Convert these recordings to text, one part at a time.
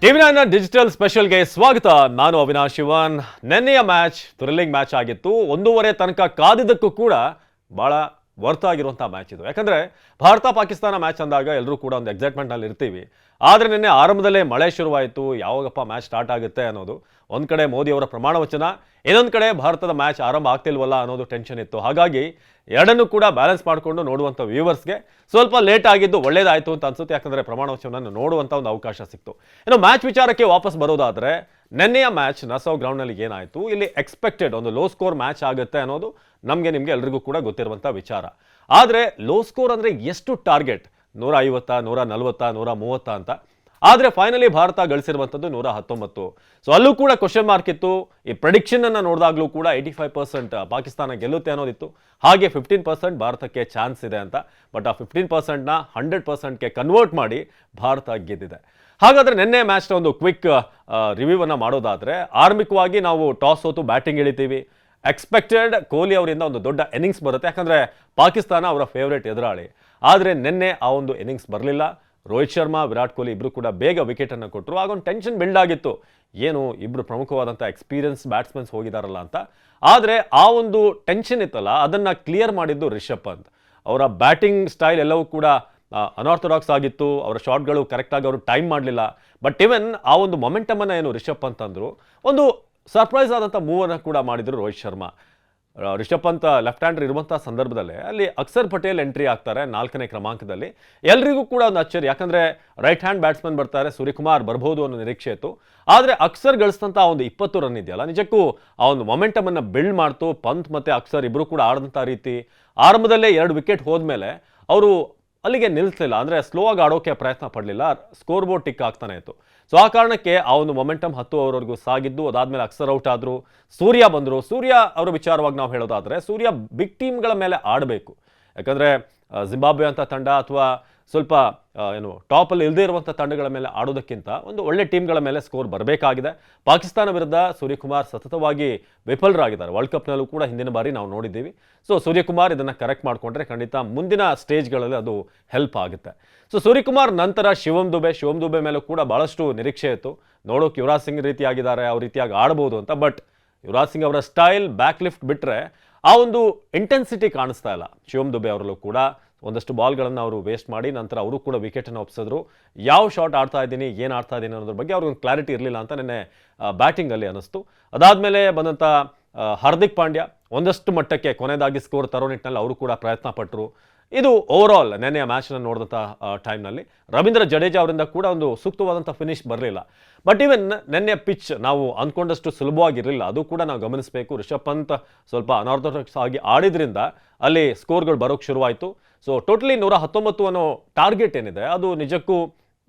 ಟಿವಿ9 digital ಸ್ಪೆಷಲ್ಗೆ ಸ್ವಾಗತ. ನಾನು ಅವಿನಾಶ್ ಶಿವನ್. ನೆನ್ನೆಯ match thrilling match ಆಗಿತ್ತು. 1:30 ತನಕ ಕಾದಿದ್ದಕ್ಕೂ ಕೂಡ ಬಹಳ ವರ್ತ್ ಆಗಿರುವಂತಹ ಮ್ಯಾಚ್ ಇದು. ಯಾಕಂದ್ರೆ ಭಾರತ ಪಾಕಿಸ್ತಾನ ಮ್ಯಾಚ್ ಅಂದಾಗ ಎಲ್ಲರೂ ಕೂಡ ಒಂದು ಎಕ್ಸೈಟ್ಮೆಂಟ್ ನಲ್ಲಿ ಇರ್ತೀವಿ. ಆದ್ರೆ ನಿನ್ನೆ ಆರಂಭದಲ್ಲೇ ಮಳೆ ಶುರುವಾಯಿತು. ಯಾವಾಗಪ್ಪ ಮ್ಯಾಚ್ ಸ್ಟಾರ್ಟ್ ಆಗುತ್ತೆ ಅನ್ನೋದು, ಒಂದ್ ಕಡೆ ಮೋದಿ ಅವರ ಪ್ರಮಾಣ ವಚನ, ಇನ್ನೊಂದು ಕಡೆ ಭಾರತದ ಮ್ಯಾಚ್ ಆರಂಭ ಆಗ್ತಿಲ್ವಲ್ಲ ಅನ್ನೋದು ಟೆನ್ಷನ್ ಇತ್ತು. ಹಾಗಾಗಿ ಎರಡನ್ನೂ ಕೂಡ ಬ್ಯಾಲೆನ್ಸ್ ಮಾಡಿಕೊಂಡು ನೋಡುವಂಥ ವ್ಯೂವರ್ಸ್ಗೆ ಸ್ವಲ್ಪ ಲೇಟ್ ಆಗಿದ್ದು ಒಳ್ಳೇದಾಯಿತು ಅಂತ ಅನ್ಸುತ್ತೆ. ಯಾಕಂದರೆ ಪ್ರಮಾಣ ವಚನವನ್ನು ನೋಡುವಂಥ ಒಂದು ಅವಕಾಶ ಸಿಕ್ತು. ಇನ್ನು ಮ್ಯಾಚ್ ವಿಚಾರಕ್ಕೆ ವಾಪಸ್ ಬರೋದಾದರೆ, ನೆನ್ನೆಯ ಮ್ಯಾಚ್ ನಸೌ ಗ್ರೌಂಡ್ನಲ್ಲಿ ಏನಾಯಿತು, ಇಲ್ಲಿ ಎಕ್ಸ್ಪೆಕ್ಟೆಡ್ ಒಂದು ಲೋ ಸ್ಕೋರ್ ಮ್ಯಾಚ್ ಆಗುತ್ತೆ ಅನ್ನೋದು ನಿಮಗೆ ಎಲ್ರಿಗೂ ಕೂಡ ಗೊತ್ತಿರುವಂಥ ವಿಚಾರ. ಆದರೆ ಲೋ ಸ್ಕೋರ್ ಅಂದರೆ ಎಷ್ಟು ಟಾರ್ಗೆಟ್, 150, 140, 130 ಅಂತ. ಆದರೆ ಫೈನಲಿ ಭಾರತ ಗಳಿಸಿರುವಂಥದ್ದು 119. ಸೊ ಅಲ್ಲೂ ಕೂಡ ಕ್ವಶನ್ ಮಾರ್ಕ್ ಇತ್ತು. ಈ ಪ್ರೆಡಿಕ್ಷನ್ ಅನ್ನು ನೋಡಿದಾಗಲೂ ಕೂಡ 85% ಪಾಕಿಸ್ತಾನ ಗೆಲ್ಲುತ್ತೆ ಅನ್ನೋದಿತ್ತು. ಹಾಗೆ 15% ಭಾರತಕ್ಕೆ ಚಾನ್ಸ್ ಇದೆ ಅಂತ. ಬಟ್ ಆ 15%ನ 100%ಗೆ ಕನ್ವರ್ಟ್ ಮಾಡಿ ಭಾರತ ಗೆದ್ದಿದೆ. ಹಾಗಾದರೆ ನಿನ್ನೆ ಮ್ಯಾಚ್ನ ಒಂದು ಕ್ವಿಕ್ ರಿವ್ಯೂವನ್ನು ಮಾಡೋದಾದರೆ, ಆರಂಭಿಕವಾಗಿ ನಾವು ಟಾಸ್ ಸೋತು ಬ್ಯಾಟಿಂಗ್ ಇಳಿತೀವಿ. ಎಕ್ಸ್ಪೆಕ್ಟೆಡ್ ಕೊಹ್ಲಿ ಅವರಿಂದ ಒಂದು ದೊಡ್ಡ ಇನ್ನಿಂಗ್ಸ್ ಬರುತ್ತೆ, ಯಾಕಂದರೆ ಪಾಕಿಸ್ತಾನ ಅವರ ಫೇವರೇಟ್ ಎದುರಾಳಿ. ಆದರೆ ನಿನ್ನೆ ಆ ಒಂದು ಇನ್ನಿಂಗ್ಸ್ ಬರಲಿಲ್ಲ. ರೋಹಿತ್ ಶರ್ಮಾ, ವಿರಾಟ್ ಕೊಹ್ಲಿ ಇಬ್ಬರು ಕೂಡ ಬೇಗ ವಿಕೆಟನ್ನು ಕೊಟ್ಟರು. ಆಗ ಒಂದು ಟೆನ್ಷನ್ ಬಿಲ್ಡ್ ಆಗಿತ್ತು, ಏನು ಇಬ್ಬರು ಪ್ರಮುಖವಾದಂಥ ಎಕ್ಸ್ಪೀರಿಯನ್ಸ್ ಬ್ಯಾಟ್ಸ್ಮನ್ಸ್ ಹೋಗಿದಾರಲ್ಲ ಅಂತ. ಆದರೆ ಆ ಒಂದು ಟೆನ್ಷನ್ ಇತ್ತಲ್ಲ, ಅದನ್ನು ಕ್ಲಿಯರ್ ಮಾಡಿದ್ದು ರಿಷಬ್ ಪಂತ್. ಅವರ ಬ್ಯಾಟಿಂಗ್ ಸ್ಟೈಲ್ ಎಲ್ಲವೂ ಕೂಡ ಅನಾರ್ಥೋಡಾಕ್ಸ್ ಆಗಿತ್ತು. ಅವರ ಶಾಟ್ಗಳು ಕರೆಕ್ಟಾಗಿ ಅವರು ಟೈಮ್ ಮಾಡಲಿಲ್ಲ. ಬಟ್ ಇವನ್ ಆ ಒಂದು ಮೊಮೆಂಟಮನ್ನು ಏನು ರಿಷಬ್ ಪಂತ್ ಅಂದರು, ಒಂದು ಸರ್ಪ್ರೈಸ್ ಆದಂಥ ಮೂವನ್ನು ಕೂಡ ಮಾಡಿದರು ರೋಹಿತ್ ಶರ್ಮಾ. ರಿಷಬ್ ಪಂತ್ ಲೆಫ್ಟ್ ಹ್ಯಾಂಡರ್ ಇರುವಂಥ ಸಂದರ್ಭದಲ್ಲೇ ಅಲ್ಲಿ ಅಕ್ಷರ್ ಪಟೇಲ್ ಎಂಟ್ರಿ ಆಗ್ತಾರೆ 4ನೇ ಕ್ರಮಾಂಕದಲ್ಲಿ. ಎಲ್ರಿಗೂ ಕೂಡ ಒಂದು ಅಚ್ಚರಿ, ಯಾಕಂದರೆ ರೈಟ್ ಹ್ಯಾಂಡ್ ಬ್ಯಾಟ್ಸ್ಮನ್ ಬರ್ತಾರೆ, ಸೂರ್ಯಕುಮಾರ್ ಬರ್ಬೋದು ಅನ್ನೋ ನಿರೀಕ್ಷೆ ಇತ್ತು. ಆದರೆ ಅಕ್ಷರ್ ಗಳಿಸಿದಂಥ ಒಂದು 20 ರನ್ ಇದೆಯಲ್ಲ, ನಿಜಕ್ಕೂ ಆ ಒಂದು ಮೊಮೆಂಟಮನ್ನು ಬಿಲ್ಡ್ ಮಾಡ್ತು. ಪಂತ್ ಮತ್ತು ಅಕ್ಷರ್ ಇಬ್ಬರು ಕೂಡ ಆಡಿದಂಥ ರೀತಿ, ಆರಂಭದಲ್ಲೇ 2 ವಿಕೆಟ್ ಹೋದ್ಮೇಲೆ ಅವರು ಅಲ್ಲಿಗೆ ನಿಲ್ಲಿಸಲಿಲ್ಲ. ಅಂದರೆ ಸ್ಲೋ ಆಗಿ ಆಡೋಕೆ ಪ್ರಯತ್ನ ಪಡಲಿಲ್ಲ, ಸ್ಕೋರ್ ಬೋರ್ಡ್ ಟಿಕ್ ಆಗ್ತಾನೆ ಇತ್ತು. ಸೊ ಆ ಕಾರಣಕ್ಕೆ ಆ ಒಂದು ಮೊಮೆಂಟಮ್ 10 ಓವರ್ವರೆಗೂ ಸಾಗಿದ್ದು. ಅದಾದಮೇಲೆ ಅಕ್ಷರ್ ಔಟ್ ಆದರು, ಸೂರ್ಯ ಬಂದರು. ಸೂರ್ಯ ಅವರ ವಿಚಾರವಾಗಿ ನಾವು ಹೇಳೋದಾದರೆ, ಸೂರ್ಯ ಬಿಗ್ ಟೀಮ್ಗಳ ಮೇಲೆ ಆಡಬೇಕು. ಯಾಕಂದರೆ ಜಿಂಬಾಬ್ವೆ ಅಂತ ತಂಡ ಅಥವಾ ಸ್ವಲ್ಪ ಟಾಪಲ್ಲಿ ಇಲ್ಲದೇ ಇರುವಂಥ ತಂಡಗಳ ಮೇಲೆ ಆಡೋದಕ್ಕಿಂತ ಒಂದು ಒಳ್ಳೆ ಟೀಮ್ಗಳ ಮೇಲೆ ಸ್ಕೋರ್ ಬರಬೇಕಾಗಿದೆ. ಪಾಕಿಸ್ತಾನ ವಿರುದ್ಧ ಸೂರ್ಯಕುಮಾರ್ ಸತತವಾಗಿ ವಿಫಲರಾಗಿದ್ದಾರೆ. ವರ್ಲ್ಡ್ ಕಪ್ನಲ್ಲೂ ಕೂಡ ಹಿಂದಿನ ಬಾರಿ ನಾವು ನೋಡಿದ್ದೀವಿ. ಸೊ ಸೂರ್ಯಕುಮಾರ್ ಇದನ್ನು ಕರೆಕ್ಟ್ ಮಾಡಿಕೊಂಡ್ರೆ ಖಂಡಿತ ಮುಂದಿನ ಸ್ಟೇಜ್ಗಳಲ್ಲಿ ಅದು ಹೆಲ್ಪ್ ಆಗುತ್ತೆ. ಸೊ ಸೂರ್ಯಕುಮಾರ್ ನಂತರ ಶಿವಮ್ ದುಬೆ ಮೇಲೂ ಕೂಡ ಭಾಳಷ್ಟು ನಿರೀಕ್ಷೆ ಇತ್ತು. ನೋಡೋಕೆ ಯುವರಾಜ್ ಸಿಂಗ್ ರೀತಿಯಾಗಿದ್ದಾರೆ, ಅವ್ರ ರೀತಿಯಾಗಿ ಆಡ್ಬೋದು ಅಂತ. ಬಟ್ ಯುವರಾಜ್ ಸಿಂಗ್ ಅವರ ಸ್ಟೈಲ್ ಬ್ಯಾಕ್ ಲಿಫ್ಟ್ ಬಿಟ್ಟರೆ ಆ ಒಂದು ಇಂಟೆನ್ಸಿಟಿ ಕಾಣಿಸ್ತಾ ಇಲ್ಲ. ಶಿವಮ್ ದುಬೆ ಅವರಲ್ಲೂ ಕೂಡ ಒಂದಷ್ಟು ಬಾಲ್ಗಳನ್ನು ಅವರು ವೇಸ್ಟ್ ಮಾಡಿ ನಂತರ ಅವರು ಕೂಡ ವಿಕೆಟನ್ನು ಒಪ್ಪಿಸಿದ್ರು. ಯಾವ ಶಾಟ್ ಆಡ್ತಾ ಇದ್ದೀನಿ, ಏನು ಆಡ್ತಾ ಇದ್ದೀನಿ ಅನ್ನೋದ್ರ ಬಗ್ಗೆ ಅವ್ರಿಗೊಂದು ಕ್ಲಾರಿಟಿ ಇರಲಿಲ್ಲ ಅಂತ ನೆನ್ನೆ ಬ್ಯಾಟಿಂಗಲ್ಲಿ ಅನ್ನಿಸ್ತು. ಅದಾದಮೇಲೆ ಬಂದಂಥ ಹಾರ್ದಿಕ್ ಪಾಂಡ್ಯ ಒಂದಷ್ಟು ಮಟ್ಟಕ್ಕೆ ಕೊನೆಯದಾಗಿ ಸ್ಕೋರ್ ತರೋ ನಿಟ್ಟಿನಲ್ಲಿ ಅವರು ಕೂಡ ಪ್ರಯತ್ನ ಪಟ್ಟರು. ಇದು ಓವರಾಲ್ ನೆನ್ನೆಯ ಮ್ಯಾಚ್ನ ನೋಡಿದಂಥ ಟೈಮ್ನಲ್ಲಿ ರವೀಂದ್ರ ಜಡೇಜಾ ಅವರಿಂದ ಕೂಡ ಒಂದು ಸೂಕ್ತವಾದಂಥ ಫಿನಿಶ್ ಬರಲಿಲ್ಲ. ಬಟ್ ಈವನ್ ನೆನ್ನೆಯ ಪಿಚ್ ನಾವು ಅಂದ್ಕೊಂಡಷ್ಟು ಸುಲಭವಾಗಿರಲಿಲ್ಲ, ಅದು ಕೂಡ ನಾವು ಗಮನಿಸಬೇಕು. ರಿಷಬ್ ಪಂತ್ ಸ್ವಲ್ಪ ಅನಾರ್ಥೋಡಾಕ್ಸ್ ಆಗಿ ಆಡಿದ್ರಿಂದ ಅಲ್ಲಿ ಸ್ಕೋರ್ಗಳು ಬರೋಕ್ಕೆ ಶುರುವಾಯಿತು. ಸೊ ಟೋಟಲಿ 119 ಅನ್ನೋ ಟಾರ್ಗೆಟ್ ಏನಿದೆ, ಅದು ನಿಜಕ್ಕೂ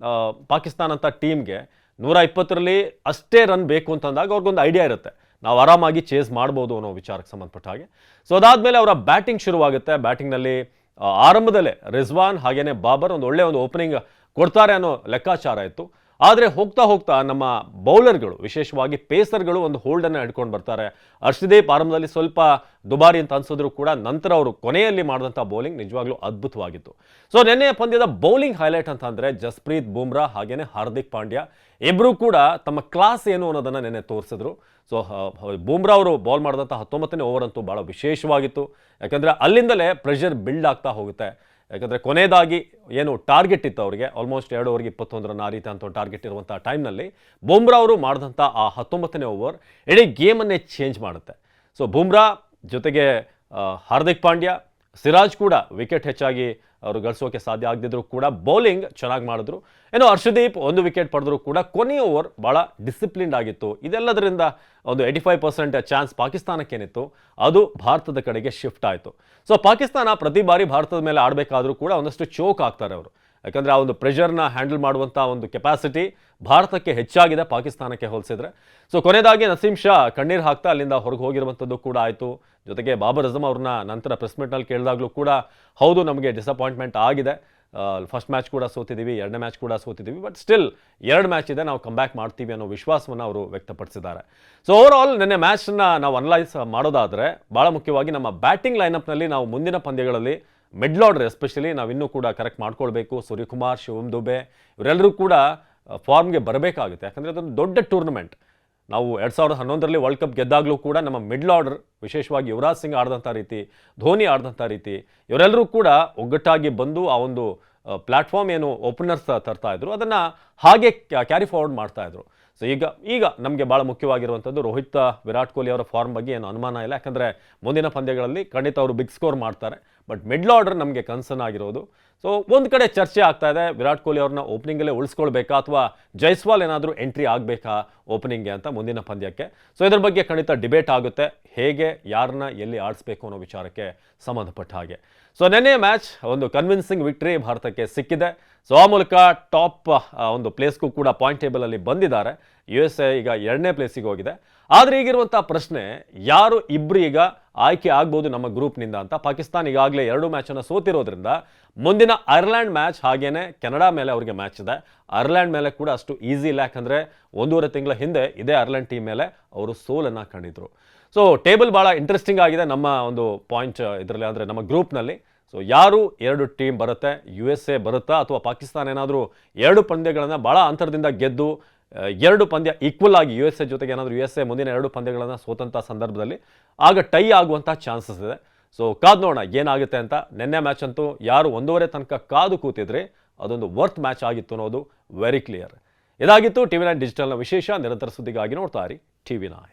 ಪಾಕಿಸ್ತಾನ ಅಂತ ಟೀಮ್ಗೆ 120ರಲ್ಲಿ ಅಷ್ಟೇ ರನ್ ಬೇಕು ಅಂತಂದಾಗ ಅವ್ರಿಗೊಂದು ಐಡಿಯಾ ಇರುತ್ತೆ, ನಾವು ಆರಾಮಾಗಿ ಚೇಸ್ ಮಾಡ್ಬೋದು ಅನ್ನೋ ವಿಚಾರಕ್ಕೆ ಸಂಬಂಧಪಟ್ಟ ಹಾಗೆ. ಸೊ ಅದಾದಮೇಲೆ ಅವರ ಬ್ಯಾಟಿಂಗ್ ಶುರುವಾಗುತ್ತೆ. ಬ್ಯಾಟಿಂಗ್ನಲ್ಲಿ ಆರಂಭದಲ್ಲೇ ರಿಜ್ವಾನ್ ಹಾಗೇನೆ ಬಾಬರ್ ಒಂದು ಒಳ್ಳೆಯ ಒಂದು ಓಪನಿಂಗ್ ಕೊಡ್ತಾರೆ ಅನ್ನೋ ಲೆಕ್ಕಾಚಾರ ಇತ್ತು. ಆದರೆ ಹೋಗ್ತಾ ಹೋಗ್ತಾ ನಮ್ಮ ಬೌಲರ್ಗಳು, ವಿಶೇಷವಾಗಿ ಪೇಸರ್ಗಳು ಒಂದು ಹೋಲ್ಡನ್ನು ಹಿಡ್ಕೊಂಡು ಬರ್ತಾರೆ. ಹರ್ಷದೀಪ್ ಆರಂಭದಲ್ಲಿ ಸ್ವಲ್ಪ ದುಬಾರಿ ಅಂತ ಅನ್ಸಿದ್ರು ಕೂಡ ನಂತರ ಅವರು ಕೊನೆಯಲ್ಲಿ ಮಾಡಿದಂಥ ಬೌಲಿಂಗ್ ನಿಜವಾಗ್ಲೂ ಅದ್ಭುತವಾಗಿತ್ತು. ಸೊ ನೆನ್ನೆಯ ಪಂದ್ಯದ ಬೌಲಿಂಗ್ ಹೈಲೈಟ್ ಅಂತ ಅಂದರೆ ಜಸ್ಪ್ರೀತ್ ಬುಮ್ರಾ ಹಾಗೇನೆ ಹಾರ್ದಿಕ್ ಪಾಂಡ್ಯ ಇಬ್ಬರೂ ಕೂಡ ತಮ್ಮ ಕ್ಲಾಸ್ ಏನು ಅನ್ನೋದನ್ನು ನೆನ್ನೆ ತೋರಿಸಿದ್ರು. ಸೊ ಬುಮ್ರಾ ಅವರು ಬಾಲ್ ಮಾಡಿದಂಥ 19ನೇ ಓವರ್ ಅಂತೂ ಭಾಳ ವಿಶೇಷವಾಗಿತ್ತು. ಯಾಕಂದರೆ ಅಲ್ಲಿಂದಲೇ ಪ್ರೆಷರ್ ಬಿಲ್ಡ್ ಆಗ್ತಾ ಹೋಗುತ್ತೆ. ಯಾಕಂದರೆ ಕೊನೆಯದಾಗಿ ಏನು ಟಾರ್ಗೆಟ್ ಇತ್ತು ಅವರಿಗೆ, ಆಲ್ಮೋಸ್ಟ್ 2 ಓವರ್ಗೆ 21 ರನ್ ಆ ರೀತಿ ಅಂತ ಒಂದು ಟಾರ್ಗೆಟ್ ಇರುವಂಥ ಟೈಮ್ನಲ್ಲಿ ಬುಮ್ರಾ ಅವರು ಮಾಡಿದಂಥ ಆ 19ನೇ ಓವರ್ ಇಡೀ ಗೇಮನ್ನೇ ಚೇಂಜ್ ಮಾಡುತ್ತೆ. ಸೊ ಬುಮ್ರಾ ಜೊತೆಗೆ ಹಾರ್ದಿಕ್ ಪಾಂಡ್ಯ, ಸಿರಾಜ್ ಕೂಡ ವಿಕೆಟ್ ಹೆಚ್ಚಾಗಿ ಅವರು ಗಳಿಸೋಕೆ ಸಾಧ್ಯ ಆಗದಿದ್ರು ಕೂಡ ಬೌಲಿಂಗ್ ಚೆನ್ನಾಗಿ ಮಾಡಿದ್ರು. ಏನೋ ಹರ್ಷದೀಪ್ 1 ವಿಕೆಟ್ ಪಡೆದ್ರು ಕೂಡ ಕೊನೆಯ ಓವರ್ ಭಾಳ ಡಿಸಿಪ್ಲಿನ್ಡ್ ಆಗಿತ್ತು. ಇದೆಲ್ಲದರಿಂದ ಒಂದು 85% ಚಾನ್ಸ್ ಪಾಕಿಸ್ತಾನಕ್ಕೇನಿತ್ತು ಅದು ಭಾರತದ ಕಡೆಗೆ ಶಿಫ್ಟ್ ಆಯಿತು. ಸೊ ಪಾಕಿಸ್ತಾನ ಪ್ರತಿ ಬಾರಿ ಭಾರತದ ಮೇಲೆ ಆಡಬೇಕಾದ್ರೂ ಕೂಡ ಒಂದಷ್ಟು ಚೋಕ್ ಆಗ್ತಾರೆ ಅವರು. ಯಾಕಂದರೆ ಆ ಒಂದು ಪ್ರೆಷರ್ನ ಹ್ಯಾಂಡಲ್ ಮಾಡುವಂಥ ಒಂದು ಕೆಪಾಸಿಟಿ ಭಾರತಕ್ಕೆ ಹೆಚ್ಚಾಗಿದೆ ಪಾಕಿಸ್ತಾನಕ್ಕೆ ಹೋಲಿಸಿದ್ರೆ. ಸೊ ಕೊನೆಯದಾಗಿ ನಸೀಮ್ ಶಾ ಕಣ್ಣೀರು ಹಾಕ್ತಾ ಅಲ್ಲಿಂದ ಹೊರಗೆ ಹೋಗಿರುವಂಥದ್ದು ಕೂಡ ಆಯಿತು. ಜೊತೆಗೆ ಬಾಬರ್ ಅಜಮ್ ಅವ್ರನ್ನ ನಂತರ ಪ್ರೆಸ್ ಮೀಟ್ನಲ್ಲಿ ಕೇಳಿದಾಗಲೂ ಕೂಡ ಹೌದು ನಮಗೆ ಡಿಸಪಾಯಿಂಟ್ಮೆಂಟ್ ಆಗಿದೆ, ಫಸ್ಟ್ ಮ್ಯಾಚ್ ಕೂಡ ಸೋತಿದ್ದೀವಿ, 2ನೇ ಮ್ಯಾಚ್ ಕೂಡ ಸೋತಿದ್ದೀವಿ, ಬಟ್ ಸ್ಟಿಲ್ 2 ಮ್ಯಾಚ್ ಇದೆ, ನಾವು ಕಮ್ ಬ್ಯಾಕ್ ಮಾಡ್ತೀವಿ ಅನ್ನೋ ವಿಶ್ವಾಸವನ್ನು ಅವರು ವ್ಯಕ್ತಪಡಿಸಿದ್ದಾರೆ. ಸೊ ಓವರಾಲ್ ನೆನ್ನೆ ಮ್ಯಾಚನ್ನ ನಾವು ಅನಲೈಸ್ ಮಾಡೋದಾದರೆ ಭಾಳ ಮುಖ್ಯವಾಗಿ ನಮ್ಮ ಬ್ಯಾಟಿಂಗ್ ಲೈನಪ್ನಲ್ಲಿ ನಾವು ಮುಂದಿನ ಪಂದ್ಯಗಳಲ್ಲಿ ಮಿಡ್ಲ್ ಆರ್ಡರ್ ಎಸ್ಪೆಷಲಿ ನಾವು ಇನ್ನೂ ಕೂಡ ಕರೆಕ್ಟ್ ಮಾಡ್ಕೊಳ್ಬೇಕು. ಸೂರ್ಯಕುಮಾರ್, ಶಿವಮ್ ದುಬೆ ಇವರೆಲ್ಲರೂ ಕೂಡ ಫಾರ್ಮ್ಗೆ ಬರಬೇಕಾಗುತ್ತೆ. ಯಾಕಂದರೆ ಅದೊಂದು ದೊಡ್ಡ ಟೂರ್ನಮೆಂಟ್. ನಾವು 2011ರಲ್ಲಿ ವರ್ಲ್ಡ್ ಕಪ್ ಗೆದ್ದಾಗಲೂ ಕೂಡ ನಮ್ಮ ಮಿಡ್ಲ್ ಆರ್ಡರ್, ವಿಶೇಷವಾಗಿ ಯುವರಾಜ್ ಸಿಂಗ್ ಆಡಿದಂಥ ರೀತಿ, ಧೋನಿ ಆಡಿದಂಥ ರೀತಿ, ಇವರೆಲ್ಲರೂ ಕೂಡ ಒಗ್ಗಟ್ಟಾಗಿ ಬಂದು ಆ ಒಂದು ಪ್ಲ್ಯಾಟ್ಫಾರ್ಮ್ ಏನು ಓಪನರ್ಸ್ ತರ್ತಾ ಇದ್ರು ಅದನ್ನು ಹಾಗೆ ಕ್ಯಾರಿ ಫಾರ್ವರ್ಡ್ ಮಾಡ್ತಾ ಇದ್ರು. ಸೊ ಈಗ ನಮಗೆ ಭಾಳ ಮುಖ್ಯವಾಗಿರುವಂಥದ್ದು ರೋಹಿತ್ ವಿರಾಟ್ ಕೊಹ್ಲಿ ಅವರ ಫಾರ್ಮ್ ಬಗ್ಗೆ ಏನು ಅನುಮಾನ ಇಲ್ಲ. ಯಾಕಂದರೆ ಮುಂದಿನ ಪಂದ್ಯಗಳಲ್ಲಿ ಖಂಡಿತ ಅವರು ಬಿಗ್ ಸ್ಕೋರ್ ಮಾಡ್ತಾರೆ. ಬಟ್ ಮಿಡ್ಲ್ ಆರ್ಡರ್ ನಮಗೆ ಕನ್ಸರ್ನ್ ಆಗಿರೋದು. ಸೊ ಒಂದು ಕಡೆ ಚರ್ಚೆ ಆಗ್ತಾ ಇದೆ, ವಿರಾಟ್ ಕೊಹ್ಲಿ ಅವ್ರನ್ನ ಓಪನಿಂಗಲ್ಲೇ ಉಳಿಸ್ಕೊಳ್ಬೇಕಾ ಅಥವಾ ಜೈಸ್ವಾಲ್ ಏನಾದರೂ ಎಂಟ್ರಿ ಆಗಬೇಕಾ ಓಪನಿಂಗ್ಗೆ ಅಂತ ಮುಂದಿನ ಪಂದ್ಯಕ್ಕೆ. ಸೊ ಇದ್ರ ಬಗ್ಗೆ ಖಂಡಿತ ಡಿಬೇಟ್ ಆಗುತ್ತೆ, ಹೇಗೆ ಯಾರನ್ನ ಎಲ್ಲಿ ಆಡಿಸ್ಬೇಕು ಅನ್ನೋ ವಿಚಾರಕ್ಕೆ ಸಂಬಂಧಪಟ್ಟ ಹಾಗೆ. ಸೊ ನೆನ್ನೆ ಮ್ಯಾಚ್ ಒಂದು ಕನ್ವಿನ್ಸಿಂಗ್ ವಿಕ್ಟ್ರಿ ಭಾರತಕ್ಕೆ ಸಿಕ್ಕಿದೆ. ಸೊ ಆ ಮೂಲಕ ಟಾಪ್ ಒಂದು ಪ್ಲೇಸ್ಗೂ ಕೂಡ ಪಾಯಿಂಟ್ ಟೇಬಲಲ್ಲಿ ಬಂದಿದ್ದಾರೆ. USA ಈಗ 2ನೇ ಪ್ಲೇಸಿಗೆ ಹೋಗಿದೆ. ಆದರೆ ಈಗಿರುವಂಥ ಪ್ರಶ್ನೆ, ಯಾರು ಇಬ್ಬರು ಈಗ ಆಯ್ಕೆ ಆಗ್ಬೋದು ನಮ್ಮ ಗ್ರೂಪ್ನಿಂದ ಅಂತ. ಪಾಕಿಸ್ತಾನ ಈಗಾಗಲೇ 2 ಮ್ಯಾಚನ್ನು ಸೋತಿರೋದ್ರಿಂದ ಮುಂದಿನ ಐರ್ಲೆಂಡ್ ಮ್ಯಾಚ್ ಹಾಗೇನೆ ಕೆನಡಾ ಮೇಲೆ ಅವರಿಗೆ ಮ್ಯಾಚ್ ಇದೆ. ಐರ್ಲೆಂಡ್ ಮೇಲೆ ಕೂಡ ಅಷ್ಟು ಈಸಿ ಇಲ್ಲ, ಯಾಕಂದರೆ 1.5 ತಿಂಗಳ ಹಿಂದೆ ಇದೇ ಐರ್ಲೆಂಡ್ ಟೀಮ್ ಮೇಲೆ ಅವರು ಸೋಲನ್ನು ಕಂಡಿದ್ರು. ಸೊ ಟೇಬಲ್ ಭಾಳ ಇಂಟ್ರೆಸ್ಟಿಂಗ್ ಆಗಿದೆ ನಮ್ಮ ಒಂದು ಪಾಯಿಂಟ್ ಇದರಲ್ಲಿ, ಅಂದರೆ ನಮ್ಮ ಗ್ರೂಪ್ನಲ್ಲಿ. ಸೊ ಯಾರು 2 ಟೀಮ್ ಬರುತ್ತೆ, USA ಬರುತ್ತಾ ಅಥವಾ ಪಾಕಿಸ್ತಾನ ಏನಾದರೂ 2 ಪಂದ್ಯಗಳನ್ನು ಭಾಳ ಅಂತರದಿಂದ ಗೆದ್ದು 2 ಪಂದ್ಯ ಈಕ್ವಲ್ ಆಗಿ USA ಜೊತೆಗೆ ಏನಾದರೂ USA ಮುಂದಿನ 2 ಪಂದ್ಯಗಳನ್ನು ಸೋತಂಥ ಸಂದರ್ಭದಲ್ಲಿ ಆಗ ಟೈ ಆಗುವಂಥ ಚಾನ್ಸಸ್ ಇದೆ. ಸೊ ಕಾದು ನೋಡೋಣ ಏನಾಗುತ್ತೆ ಅಂತ. ನೆನ್ನೆ ಮ್ಯಾಚ್ ಅಂತೂ ಯಾರು 1:30 ತನಕ ಕಾದು ಕೂತಿದ್ರೆ ಅದೊಂದು ವರ್ತ್ ಮ್ಯಾಚ್ ಆಗಿತ್ತು ಅನ್ನೋದು ವೆರಿ ಕ್ಲಿಯರ್. ಇದಾಗಿತ್ತು TV9 ಡಿಜಿಟಲ್ನ ವಿಶೇಷ. ನಿರಂತರ ಸುದ್ದಿಗಾಗಿ ನೋಡ್ತಾ ಇರಿ TV9.